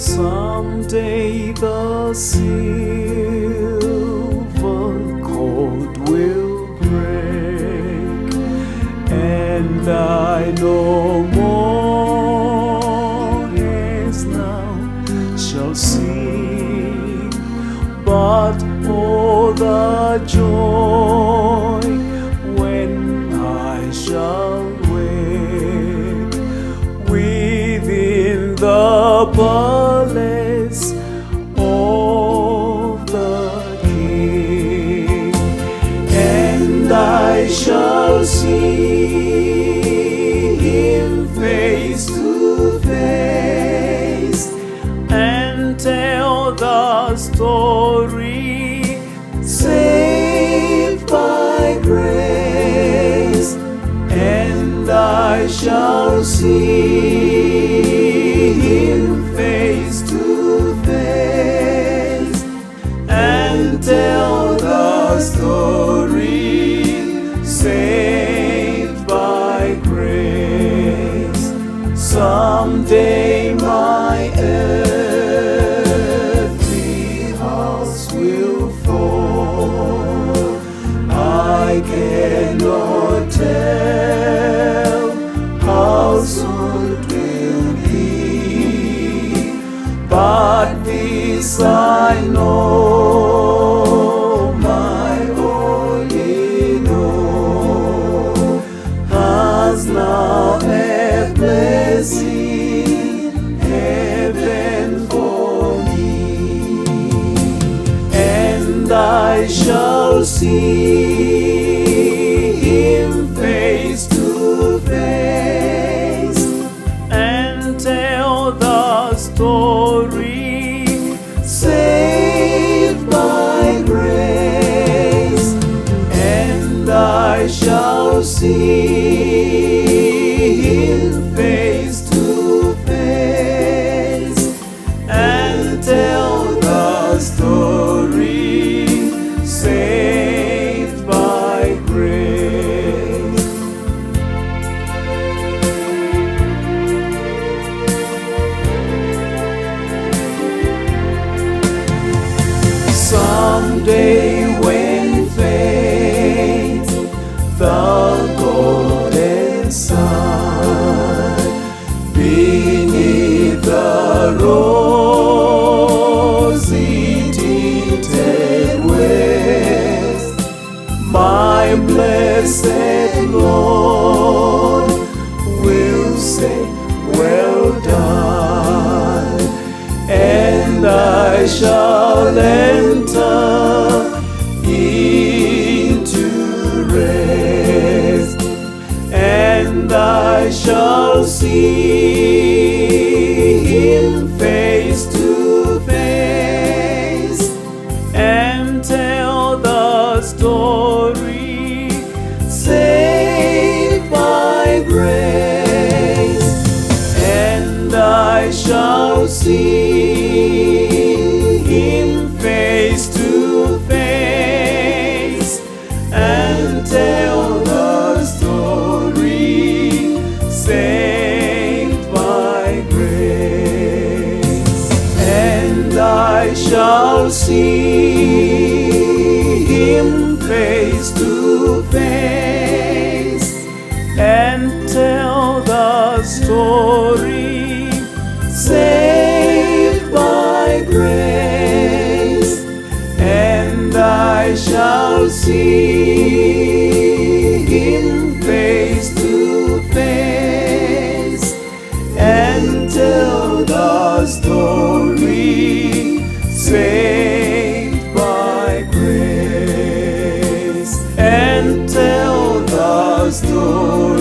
Someday the silver cord will break, and I no more as now shall sing, but oh the joy when I shall wake within the palace of the King, and I shall see him face to face and tell the story, saved by grace, and I shall see him face to face and tell the story, saved by grace. Someday my earthly house will fall, I cannot tell how soon it will be, but this I know, my only know, has now a place in heaven for me, and I shall see him face to face and tell the story, saved by grace, and I shall see him face to face and tell the story, saved by grace. Someday when fades the golden sun beneath the rosy tinted west, my blessed Lord will say, well done, and I shall enter into rest, and I shall see him face to face and tell the story, saved by grace, and I shall see him face to face and tell the story, saved by grace, and I shall see him face to face and tell the story, saved by grace, and I shall see him face to face and tell the story, saved by grace, and tell the story,